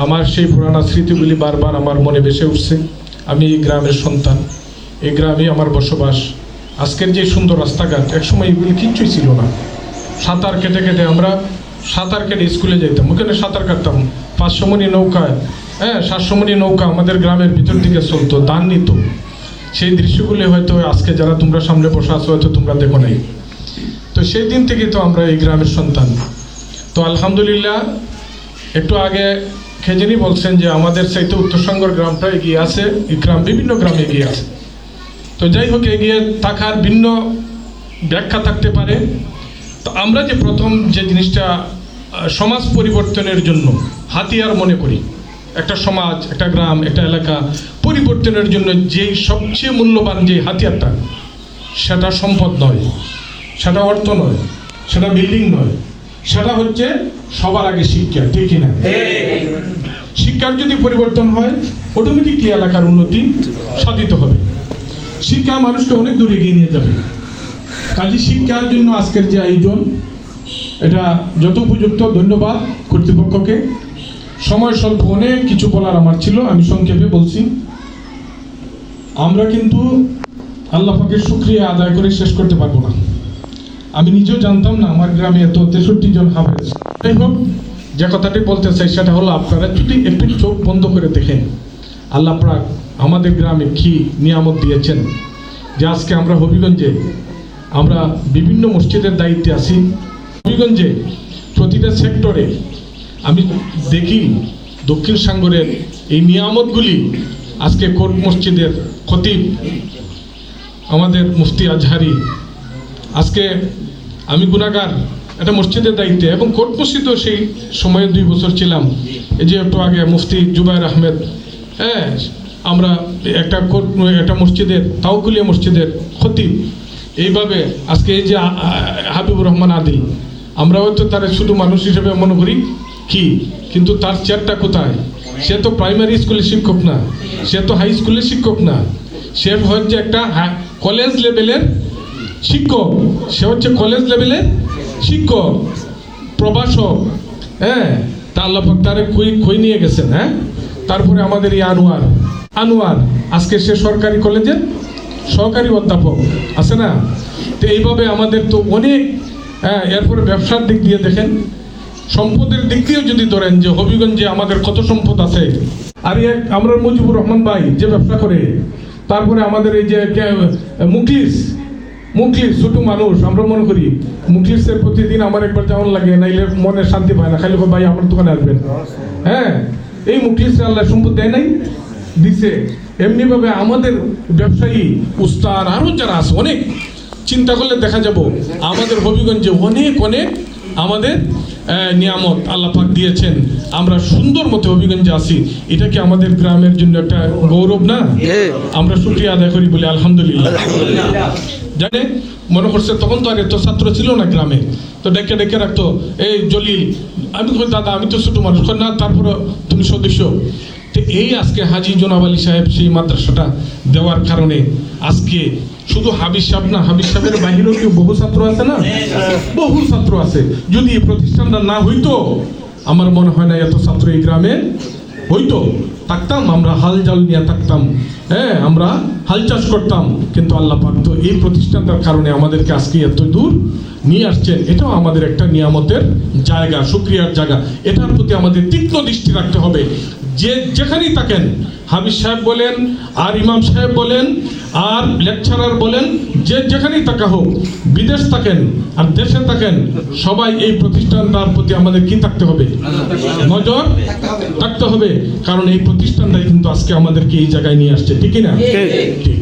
আমার সেই পুরানো স্মৃতিগুলি বারবার আমার মনে ভেসে উঠছে। আমি এই গ্রামের সন্তান, এই গ্রামে আমার বসবাস। আজকের যে সুন্দর রাস্তাঘাট, একসময় এগুলি কিচ্ছুই ছিল না। সাঁতার কেটে কেটে আমরা সাঁতার কেটে স্কুলে যেতাম, ওখানে সাঁতার কাটতাম। 500 মণি নৌকায়, 700 মণি নৌকা আমাদের গ্রামের ভিতর দিকে চলতো, ধান নিত। সেই দৃশ্যগুলি হয়তো আজকে যারা তোমরা সামনে বসে আছো হয়তো তোমরা দেখো নাই। তো সেই দিন থেকে তো আমরা এই গ্রামের সন্তান। তো আলহামদুলিল্লাহ, একটু আগে খেজেনি বলছেন যে আমাদের চাইতে উত্তরসাঙ্গর গ্রামটা এগিয়ে আছে, এই গ্রাম বিভিন্ন গ্রামে এগিয়ে আছে। তো যাই হোক, এগিয়ে থাকার ভিন্ন ব্যাখ্যা থাকতে পারে। তো আমরা যে প্রথম যে জিনিসটা সমাজ পরিবর্তনের জন্য হাতিয়ার মনে করি, একটা সমাজ, একটা গ্রাম, একটা এলাকা পরিবর্তনের জন্য যেই সবচেয়ে মূল্যবান যে হাতিয়ারটা, সেটা সম্পদ নয়, সেটা অর্থ নয়, সেটা বিল্ডিং নয়, সেটা হচ্ছে সবার আগে শিক্ষা। ঠিক কিনা? শিক্ষার যদি পরিবর্তন হয়, অটোমেটিকলি এলাকার উন্নতি সাধিত হবে। শিক্ষা মানুষকে অনেক দূরে এগিয়ে নিয়ে যাবে। কাজে শিক্ষার জন্য আজকের যে আয়োজন, এটা যত উপযুক্ত। ধন্যবাদ কর্তৃপক্ষকে। সময় স্বল্প, অনেক কিছু বলার আমার ছিল, আমি সংক্ষেপে বলছি। আমরা কিন্তু আল্লাহ পাকের শুকরিয়া আদায় করে শেষ করতে পারবো না। আমি নিজেও জানতাম না আমার গ্রামে এত 63 জন হাফেজ। যাই হোক, যে কথাটি বলতে চাই সেটা হলো, আপনারা যদি একটু চোখ বন্ধ করে দেখেন আল্লাহ পাক আমাদের গ্রামে কি নিয়ামত দিয়েছেন। যে আজকে আমরা হবিগঞ্জে আমরা বিভিন্ন মসজিদের দায়িত্বে আছি। হবিগঞ্জে প্রতিটা সেক্টরে আমি দেখি দক্ষিণ সাগরের এই নিয়ামতগুলি আজকে কোট মসজিদের খতিব আমাদের মুফতি আজহারি, আজকে আমি গুনাহগার একটা মসজিদের দায়িত্বে, এবং কোট মসজিদও সেই সময়ে 2 বছর ছিলাম। এই যে একটু আগে মুফতি জুবায়ের আহমেদ, আমরা একটা মসজিদের, তাওকুলিয়া মসজিদের খতিব। এইভাবে আজকে এই যে হাবিবুর রহমান আদিল, আমরা হয়তো তার শুধু মানুষ হিসেবে মনে করি কি, কিন্তু তার চেয়ারটা কোথায়? সে তো প্রাইমারি স্কুলের শিক্ষক না, সে তো হাই স্কুলের শিক্ষক না, সে হচ্ছে একটা কলেজ লেভেলের শিক্ষক, সে হচ্ছে কলেজ লেভেলের শিক্ষক, প্রভাষক। তা আল্লাহ পাক তারে কই নিয়ে গেছেন। তারপরে আমাদের এই আনোয়ার আজকে সে সরকারি কলেজের সহকারী অধ্যাপক আছে না। তো এইভাবে আমাদের তো অনেক। এরপরে ব্যবসার দিক দিয়ে দেখেন, সম্পদের দিক দিয়েও যদি ধরেন যে হবিগঞ্জে আমাদের কত সম্পদ আছে। আর আমরা মুজিবুর রহমান ভাই যে ব্যবসা করে, তারপরে আমাদের এই যে মুখলিস ছোট মানুষ, আমরা মনে করি মুখলিসের প্রতিদিন আমার একবার যেমন লাগে, নাইলে মনে শান্তি পায় না, খালি ভাই আমার দোকানে আসবেন। এই মুখলিসে আল্লাহ সম্পদ দেয় নাই, দিছে। এমনিভাবে আমাদের ব্যবসায়ী উস্তাদ আরও যারা আছে, অনেক চিন্তা করলে দেখা যাব আমাদের হবিগঞ্জে অনেক আমাদের নিয়ামত আল্লাহ পাক দিয়েছেন। আমরা সুন্দর মতো হবিগঞ্জে আছি, এটা কি আমাদের গ্রামের জন্য একটা গৌরব না? আমরা শুকরিয়া আদায় করি বলি আলহামদুলিল্লাহ। জানে মনে করছে তখন তো আর এত ছাত্র ছিল না গ্রামে, তো ডেকে রাখতো, এই জলিল। আমি কই দাদা আমি তো ছোট মানুষ না, তারপরে তুমি সদস্য। তো এই আজকে হাজী জনাব আলী সাহেব সেই মাদ্রাসাটা দেওয়ার কারণে আজকে শুধু হাবিজ সাহেব না, হাবিজ সাহেবের বাহিরেও কি বহু ছাত্র আছে না? বহু ছাত্র আছে। যদি এই প্রতিষ্ঠানটা না হইতো, আমার মনে হয় না এত ছাত্র এই গ্রামে হইতো। থাকতাম আমরা হাল জাল নিয়ে থাকতাম, আমরা হাল চাষ করতাম। কিন্তু আল্লাহ পাক তো এই প্রতিষ্ঠানটার কারণে আমাদেরকে আজকে এত দূর নিয়ে আসছেন। এটাও আমাদের একটা নিয়ামতের জায়গা, শুকরিয়ার জায়গা। এটার প্রতি আমাদের তীক্ষ্ণ দৃষ্টি রাখতে হবে। যে যেখানেই থাকেন, হাবিজ সাহেব বলেন, আর ইমাম সাহেব বলেন, আর লেকচারার বলেন, যে যেখানেই থাকা হোক, বিদেশ থাকেন আর দেশে থাকেন, সবাই এই প্রতিষ্ঠানটার প্রতি আমাদের কি থাকতে হবে? নজর থাকতে হবে। কারণ এই প্রতিষ্ঠানটাই কিন্তু আজকে আমাদেরকে এই জায়গায় নিয়ে আসছে। ঠিক না? ঠিক।